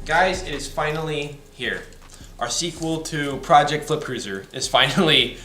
Guys, it is finally here. Our sequel to Project Flip Cruiser is finally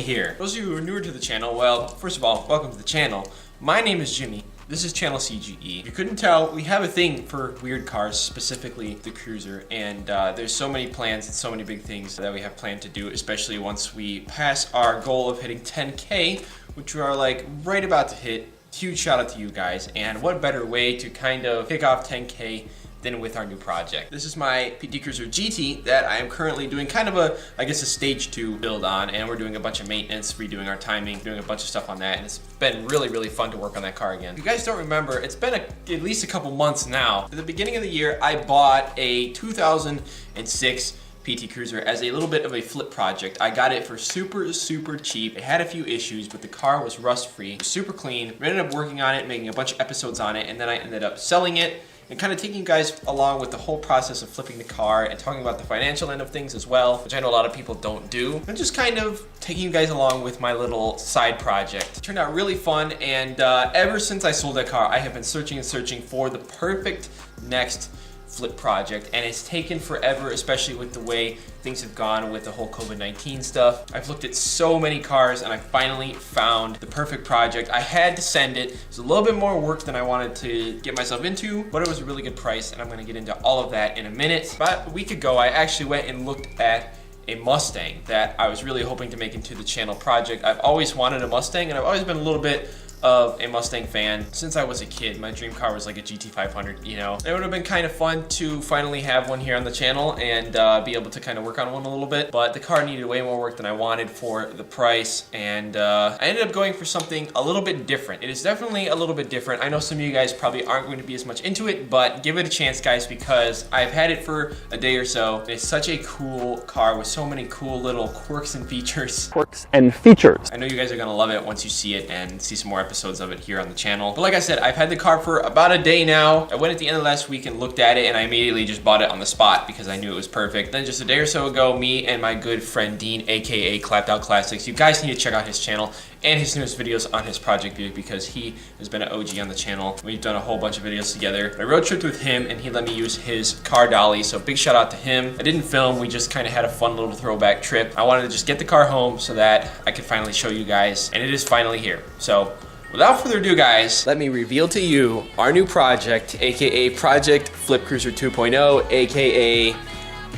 here. Those of you who are newer to the channel, well, first of all, welcome to the channel. My name is Jimmy. This is Channel CGE. If you couldn't tell, we have a thing for weird cars, specifically the Cruiser, and there's so many plans and so many big things that we have planned to do, especially once we pass our goal of hitting 10K, which we are like right about to hit. Huge shout out to you guys, and what better way to kind of kick off 10K than with our new project. This is my PT Cruiser GT that I am currently doing kind of a, I guess, a stage 2 build on, and we're doing a bunch of maintenance, redoing our timing, doing a bunch of stuff on that, and it's been really fun to work on that car again. If you guys don't remember, it's been at least a couple months now. At the beginning of the year, I bought a 2006 PT Cruiser as a little bit of a flip project. I got it for super cheap. It had a few issues, but the car was rust free, super clean. We ended up working on it, making a bunch of episodes on it, and then I ended up selling it and kind of taking you guys along with the whole process of flipping the car and talking about the financial end of things as well, which I know a lot of people don't do, and just kind of taking you guys along with my little side project. It turned out really fun, and ever since I sold that car, I have been searching for the perfect next flip project, and it's taken forever, especially with the way things have gone with the whole COVID-19 stuff. I've looked at so many cars and I finally found the perfect project. I had to send it. It was a little bit more work than I wanted to get myself into, but it was a really good price, and I'm gonna get into all of that in a minute. About a week ago, I actually went and looked at a Mustang that I was really hoping to make into the channel project. I've always wanted a Mustang, and I've always been a little bit of a Mustang fan since I was a kid. My dream car was like a GT500, you know. It would have been kind of fun to finally have one here on the channel and be able to kind of work on one a little bit, but the car needed way more work than I wanted for the price, and I ended up going for something a little bit different. It is definitely a little bit different. I know some of you guys probably aren't going to be as much into it, but give it a chance, guys, because I've had it for a day or so. It's such a cool car with so many cool little quirks and features. Quirks and features. I know you guys are gonna love it once you see it and see some more episodes of it here on the channel. But like I said, I've had the car for about a day now. I went at the end of last week and looked at it, and I immediately just bought it on the spot because I knew it was perfect. Then just a day or so ago, me and my good friend Dean, aka Clapped Out Classics, you guys need to check out his channel and his newest videos on his project view because he has been an OG on the channel. We've done a whole bunch of videos together. I road tripped with him and he let me use his car dolly, so big shout out to him. I didn't film, we just kind of had a fun little throwback trip. I wanted to just get the car home so that I could finally show you guys, and it is finally here. So without further ado, guys, let me reveal to you our new project, aka Project Flip Cruiser 2.0, aka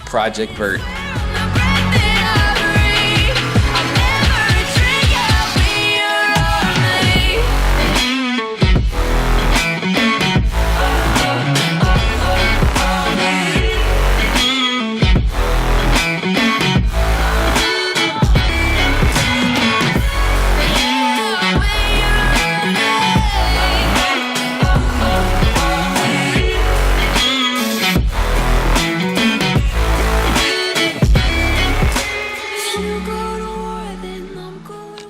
Project Vert.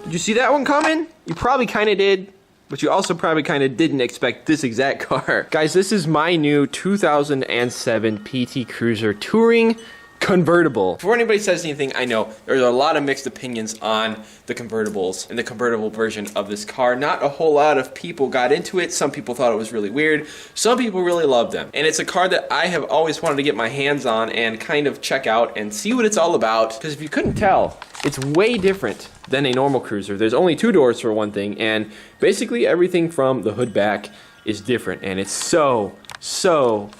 Did you see that one coming? You probably kind of did, but you also probably kind of didn't expect this exact car. Guys, this is my new 2007 PT Cruiser Touring convertible. Before anybody says anything, I know there's a lot of mixed opinions on the convertibles and the convertible version of this car. Not a whole lot of people got into it. Some people thought it was really weird. Some people really loved them. And it's a car that I have always wanted to get my hands on and kind of check out and see what it's all about. Because if you couldn't tell, it's way different than a normal cruiser. There's only 2 doors for one thing, and basically everything from the hood back is different, and it's so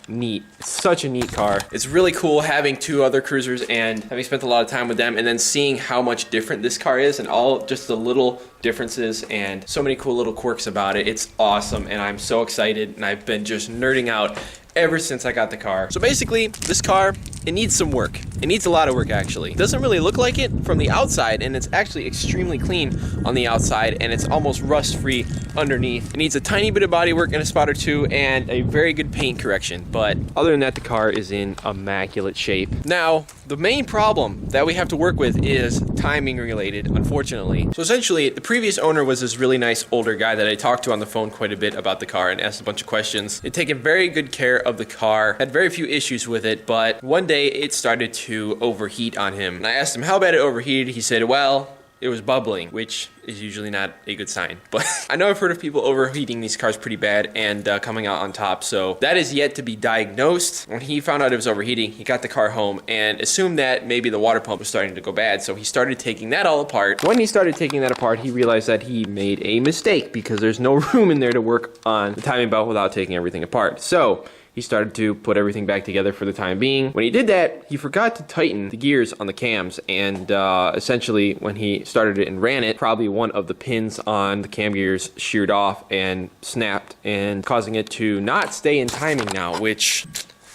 neat. It's such a neat car. It's really cool having 2 other cruisers and having spent a lot of time with them, and then seeing how much different this car is and all just the little differences and so many cool little quirks about it. It's awesome, and I'm so excited, and I've been just nerding out ever since I got the car. So basically, this car, it needs some work. It needs a lot of work, actually. It doesn't really look like it from the outside, and it's actually extremely clean on the outside, and it's almost rust-free underneath. It needs a tiny bit of body work and a spot or two, and a very good paint correction, but other than that, the car is in immaculate shape. Now, the main problem that we have to work with is timing related, unfortunately. So essentially, the previous owner was this really nice older guy that I talked to on the phone quite a bit about the car and asked a bunch of questions. He'd taken very good care of the car, had very few issues with it, but one day it started to overheat on him. And I asked him how bad it overheated. He said, well, it was bubbling, which is usually not a good sign. But I know I've heard of people overheating these cars pretty bad and coming out on top, so that is yet to be diagnosed. When he found out it was overheating, he got the car home and assumed that maybe the water pump was starting to go bad, so he started taking that all apart. When he started taking that apart, he realized that he made a mistake because there's no room in there to work on the timing belt without taking everything apart. So he started to put everything back together for the time being. When he did that, he forgot to tighten the gears on the cams, and essentially when he started it and ran it, probably one of the pins on the cam gears sheared off and snapped, and causing it to not stay in timing now, which,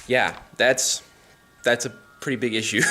yeah, that's a pretty big issue.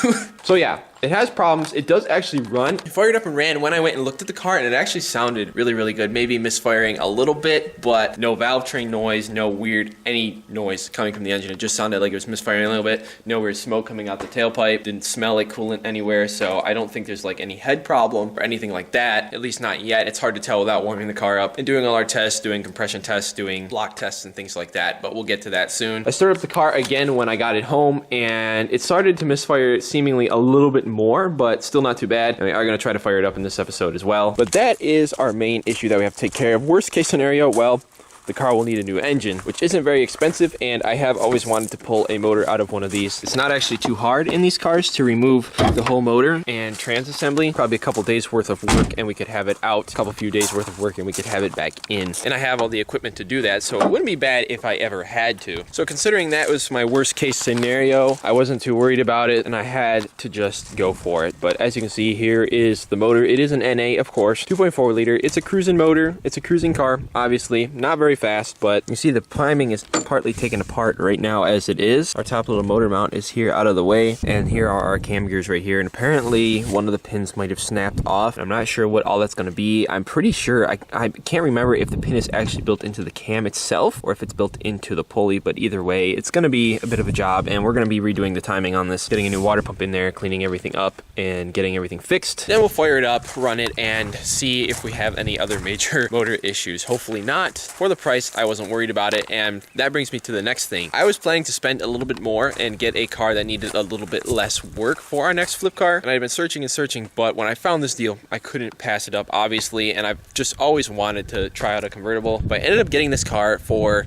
So yeah, it has problems. It does actually run. I fired up and ran when I went and looked at the car, and it actually sounded really, really good. Maybe misfiring a little bit, but no valve train noise, no weird any noise coming from the engine. It just sounded like it was misfiring a little bit. No weird smoke coming out the tailpipe. Didn't smell like coolant anywhere, so I don't think there's like any head problem or anything like that. At least not yet. It's hard to tell without warming the car up and doing all our tests, doing compression tests, doing block tests and things like that, but we'll get to that soon. I started up the car again when I got it home, and it started to misfire seemingly a little bit more, but still not too bad. We are going to try to fire it up in this episode as well. But that is our main issue that we have to take care of. Worst case scenario, well, the car will need a new engine, which isn't very expensive, and I have always wanted to pull a motor out of one of these. It's not actually too hard in these cars to remove the whole motor and trans assembly. Probably a couple days worth of work and we could have it out. A couple few days worth of work and we could have it back in. And I have all the equipment to do that, so it wouldn't be bad if I ever had to. So considering that was my worst case scenario, I wasn't too worried about it and I had to just go for it. But as you can see, here is the motor. It is an NA, of course, 2.4 liter. It's a cruising motor. It's a cruising car, obviously. Not very fast, but you see the priming is partly taken apart right now as it is. Our top little motor mount is here out of the way, and here are our cam gears right here, and apparently one of the pins might have snapped off. I'm not sure what all that's going to be. I'm pretty sure, I can't remember if the pin is actually built into the cam itself or if it's built into the pulley, but either way it's going to be a bit of a job, and we're going to be redoing the timing on this, getting a new water pump in there, cleaning everything up and getting everything fixed. Then we'll fire it up, run it, and see if we have any other major motor issues. Hopefully not. For the price, I wasn't worried about it, and that brings me to the next thing. I was planning to spend a little bit more and get a car that needed a little bit less work for our next flip car, and I've been searching and searching, but when I found this deal, I couldn't pass it up, obviously, and I've just always wanted to try out a convertible, but I ended up getting this car for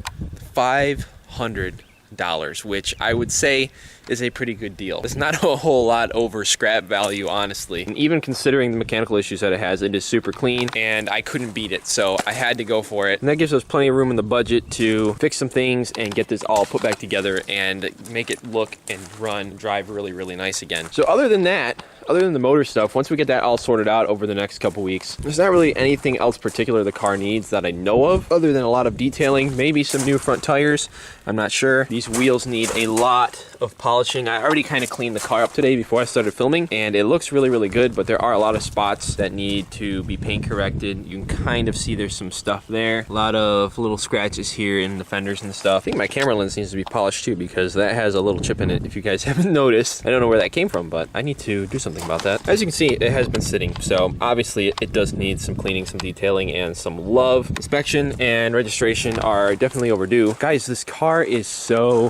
$500, which I would say is a pretty good deal. It's not a whole lot over scrap value, honestly. And even considering the mechanical issues that it has, it is super clean, and I couldn't beat it, so I had to go for it. And that gives us plenty of room in the budget to fix some things and get this all put back together and make it look and run, drive really, really nice again. So other than that, other than the motor stuff, once we get that all sorted out over the next couple weeks, there's not really anything else particular the car needs that I know of, other than a lot of detailing, maybe some new front tires. I'm not sure. These wheels need a lot of polishing. I already kind of cleaned the car up today before I started filming, and it looks really, really good, but there are a lot of spots that need to be paint corrected. You can kind of see there's some stuff there. A lot of little scratches here in the fenders and stuff. I think my camera lens needs to be polished too, because that has a little chip in it, if you guys haven't noticed. I don't know where that came from, but I need to do something about that. As you can see, it has been sitting, so obviously it does need some cleaning, some detailing, and some love. Inspection and registration are definitely overdue. Guys, this car is so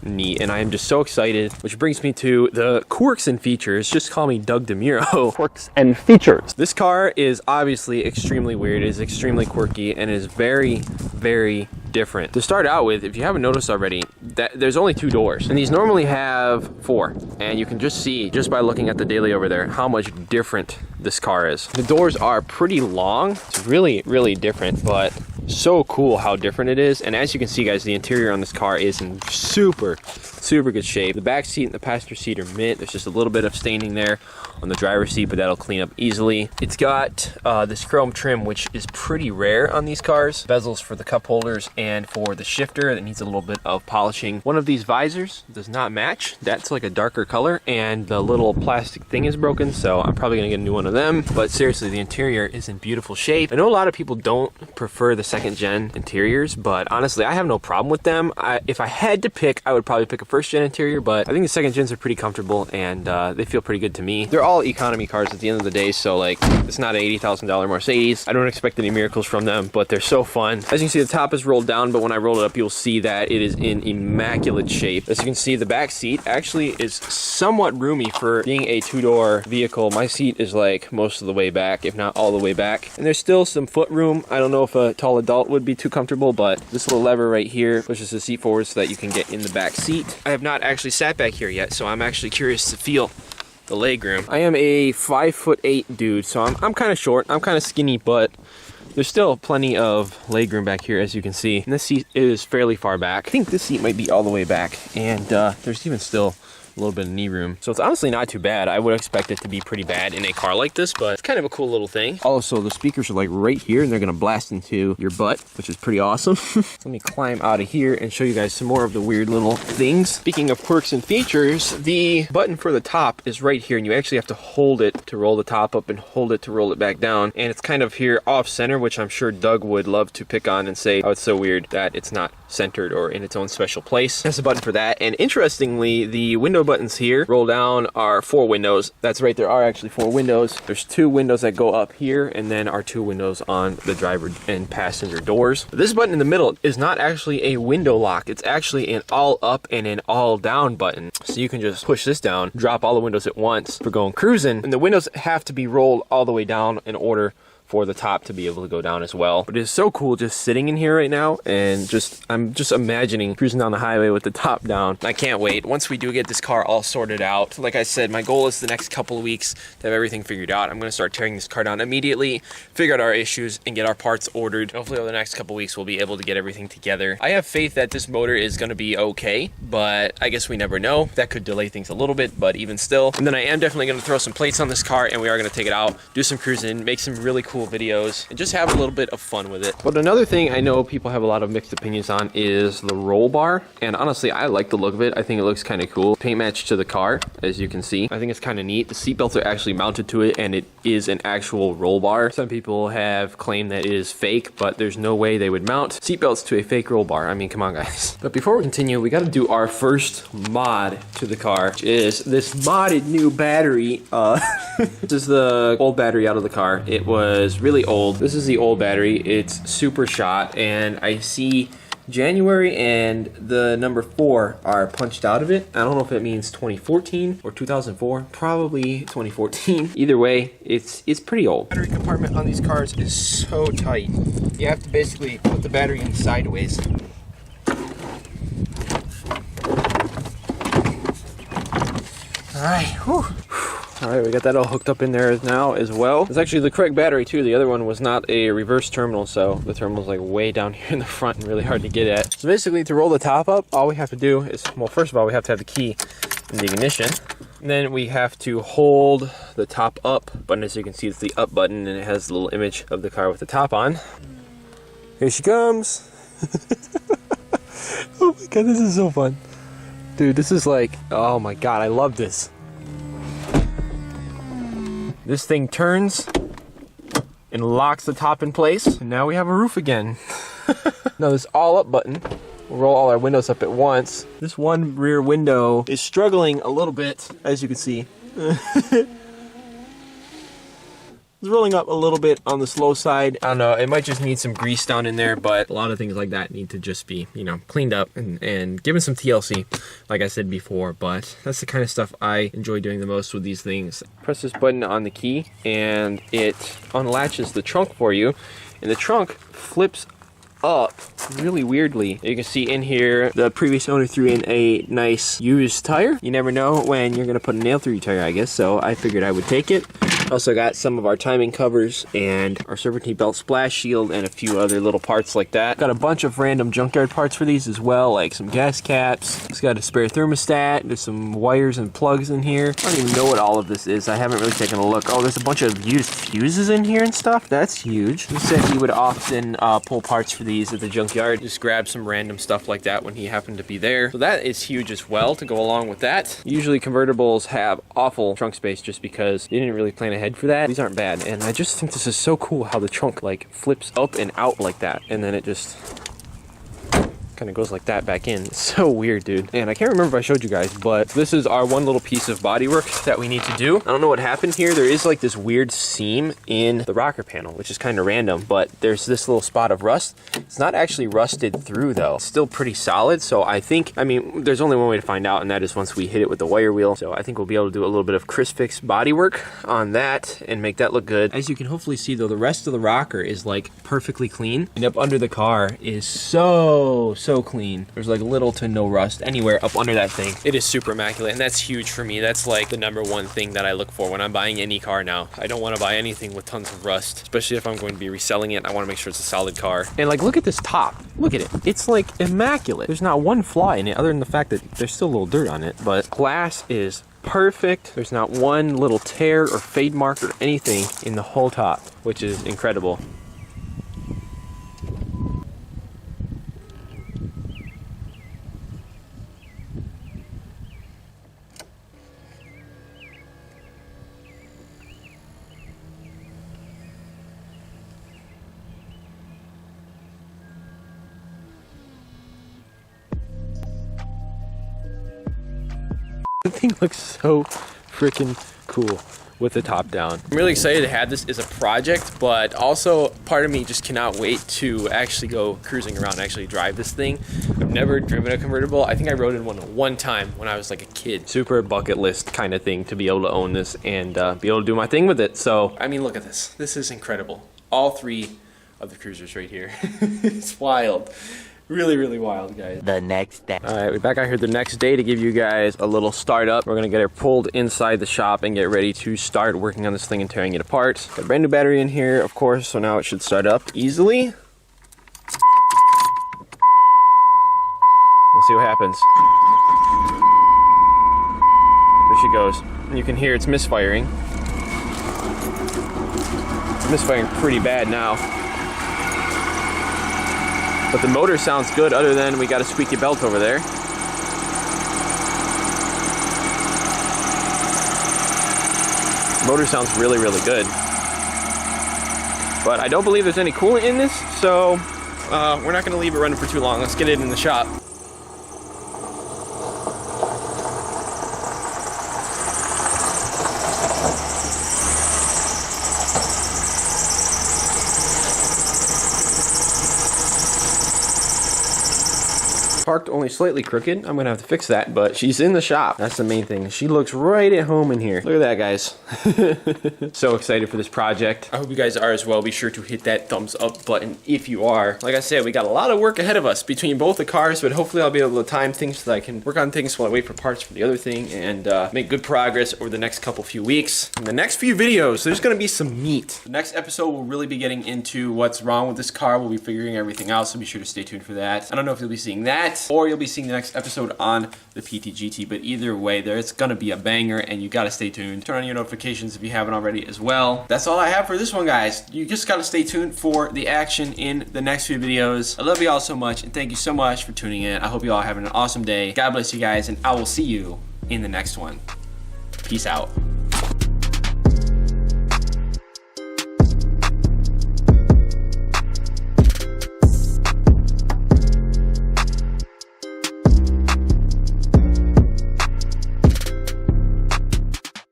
neat, and I am just so excited, which brings me to the Quirks and Features. Just call me Doug DeMuro. Quirks and Features. This car is obviously extremely weird, it is extremely quirky, and is very, very different. To start out with, if you haven't noticed already, that there's only 2 doors, and these normally have 4, and you can just see, just by looking at the daily over there, how much different this car is. The doors are pretty long. It's really, really different, but so cool how different it is. And as you can see, guys, the interior on this car is in super good shape. The back seat and the passenger seat are mint. There's just a little bit of staining there on the driver's seat, but that'll clean up easily. It's got this chrome trim, which is pretty rare on these cars. Bezels for the cup holders and for the shifter that needs a little bit of polishing. One of these visors does not match. That's like a darker color, and the little plastic thing is broken, so I'm probably gonna get a new one of them. But seriously, the interior is in beautiful shape. I know a lot of people don't prefer the second second gen interiors, but honestly, I have no problem with them. If I had to pick, I would probably pick a first gen interior, but I think the second gens are pretty comfortable and they feel pretty good to me. They're all economy cars at the end of the day, so like it's not an $80,000 Mercedes. I don't expect any miracles from them, but they're so fun. As you can see, the top is rolled down, but when I roll it up, you'll see that it is in immaculate shape. As you can see, the back seat actually is somewhat roomy for being a two-door vehicle. My seat is like most of the way back, if not all the way back. And there's still some foot room. I don't know if a tall adult would be too comfortable, but this little lever right here pushes the seat forward so that you can get in the back seat. I have not actually sat back here yet, so I'm actually curious to feel the legroom. I am a 5'8" dude, so I'm kind of short. I'm kind of skinny, but there's still plenty of legroom back here, as you can see. And this seat is fairly far back. I think this seat might be all the way back, and there's even still a little bit of knee room. So it's honestly not too bad. I would expect it to be pretty bad in a car like this, but it's kind of a cool little thing. Also, the speakers are like right here and they're gonna blast into your butt, which is pretty awesome. Let me climb out of here and show you guys some more of the weird little things. Speaking of quirks and features, the button for the top is right here and you actually have to hold it to roll the top up and hold it to roll it back down. And it's kind of here off center, which I'm sure Doug would love to pick on and say, oh, it's so weird that it's not centered or in its own special place. That's a button for that. And interestingly, the window buttons here roll down are 4 windows. That's right, there are actually 4 windows. There's 2 windows that go up here and then are 2 windows on the driver and passenger doors. This button in the middle is not actually a window lock. It's actually an all up and an all down button. So you can just push this down, drop all the windows at once for going cruising. And the windows have to be rolled all the way down in order for the top to be able to go down as well. But it is so cool just sitting in here right now and I'm just imagining cruising down the highway with the top down. I can't wait. Once we do get this car all sorted out, like I said, my goal is the next couple of weeks to have everything figured out. I'm gonna start tearing this car down immediately, figure out our issues and get our parts ordered. Hopefully over the next couple of weeks we'll be able to get everything together. I have faith that this motor is gonna be okay, but I guess we never know. That could delay things a little bit, but even still. And then I am definitely gonna throw some plates on this car and we are gonna take it out, do some cruising, make some really cool videos and just have a little bit of fun with it. But another thing I know people have a lot of mixed opinions on is the roll bar, and honestly I like the look of it. I think it looks kind of cool. Paint match to the car, as you can see. I think it's kind of neat. The seat belts are actually mounted to it and it is an actual roll bar. Some people have claimed that it is fake, but there's no way they would mount seat belts to a fake roll bar. I mean, come on guys. But before we continue, we got to do our first mod to the car, which is this modded new battery. This is the old battery out of the car. It was really old. This is the old battery. It's super shot and I see January and the number 4 are punched out of it. I don't know if it means 2014 or 2004. Probably 2014. Either way, it's pretty old. Battery compartment on these cars is so tight. You have to basically put the battery in sideways. All right, whew. All right, we got that all hooked up in there now as well. It's actually the correct battery too. The other one was not a reverse terminal, so the terminal's like way down here in the front and really hard to get at. So basically to roll the top up, all we have to do is, well, first of all, we have to have the key in the ignition. And then we have to hold the top up button. As you can see, it's the up button and it has the little image of the car with the top on. Here she comes. Oh my God, this is so fun. Dude, this is like, oh my God, I love this. This thing turns and locks the top in place, and now we have a roof again. Now this all up button will roll all our windows up at once. This one rear window is struggling a little bit, as you can see. It's rolling up a little bit on the slow side. I don't know, it might just need some grease down in there, but a lot of things like that need to just be, you know, cleaned up and given some TLC, like I said before. But that's the kind of stuff I enjoy doing the most with these things. Press this button on the key and it unlatches the trunk for you, and the trunk flips up really weirdly. You can see in here the previous owner threw in a nice used tire. You never know when you're gonna put a nail through your tire, I guess, so I figured I would take it. Also got some of our timing covers and our serpentine belt splash shield and a few other little parts like that. Got a bunch of random junkyard parts for these as well, like some gas caps. It's got a spare thermostat. There's some wires and plugs in here. I don't even know what all of this is. I haven't really taken a look. Oh, there's a bunch of used fuses in here and stuff. That's huge. He said he would often pull parts for these at the junkyard. Just grab some random stuff like that when he happened to be there. So that is huge as well to go along with that. Usually convertibles have awful trunk space just because they didn't really plan ahead head for that. These aren't bad, and I just think this is so cool how the trunk like flips up and out like that, and then it just kind of goes like that back in. It's so weird, dude. And I can't remember if I showed you guys, but this is our one little piece of bodywork that we need to do. I don't know what happened here. There is like this weird seam in the rocker panel, which is kind of random, but there's this little spot of rust. It's not actually rusted through though. It's still pretty solid. So I think, I mean, there's only one way to find out, and that is once we hit it with the wire wheel. So I think we'll be able to do a little bit of crisp fix bodywork on that and make that look good. As you can hopefully see though, the rest of the rocker is like perfectly clean, and up under the car is so clean. There's like little to no rust anywhere up under that thing. It is super immaculate, and that's huge for me. That's like the #1 thing that I look for when I'm buying any car now. I don't want to buy anything with tons of rust, especially if I'm going to be reselling it. I want to make sure it's a solid car. And like, look at this top. Look at it. It's like immaculate. There's not one flaw in it other than the fact that there's still a little dirt on it, but glass is perfect. There's not one little tear or fade mark or anything in the whole top, which is incredible. The thing looks so freaking cool with the top down. I'm really excited to have this as a project, but also part of me just cannot wait to actually go cruising around and actually drive this thing. I've never driven a convertible. I think I rode in one time when I was like a kid. Super bucket list kind of thing to be able to own this and be able to do my thing with it. So, I mean, look at this. This is incredible. All 3 of the cruisers right here. It's wild. Really wild, guys. The next day. All right, we're back out here the next day to give you guys a little startup. We're gonna get her pulled inside the shop and get ready to start working on this thing and tearing it apart. Got a brand new battery in here, of course, so now it should start up easily. We'll see what happens. There she goes. And you can hear it's misfiring. It's misfiring pretty bad now. But the motor sounds good, other than we got a squeaky belt over there. Motor sounds really good. But I don't believe there's any coolant in this, so we're not gonna leave it running for too long. Let's get it in the shop. Parked only slightly crooked. I'm gonna have to fix that, but she's in the shop. That's the main thing. She looks right at home in here. Look at that, guys. So excited for this project. I hope you guys are as well. Be sure to hit that thumbs up button if you are. Like I said, we got a lot of work ahead of us between both the cars, but hopefully I'll be able to time things so that I can work on things while I wait for parts for the other thing and make good progress over the next few weeks. In the next few videos, there's gonna be some meat. The next episode will really be getting into what's wrong with this car. We'll be figuring everything out, so be sure to stay tuned for that. I don't know if you'll be seeing that or you'll be seeing the next episode on the PTGT, but either way, it's gonna be a banger, and you gotta stay tuned. Turn on your notifications if you haven't already as well. That's all I have for this one, guys. You just gotta stay tuned for the action in the next few videos. I love you all so much, and thank you so much for tuning in. I hope you all having an awesome day. God bless you guys, and I will see you in the next one. Peace out.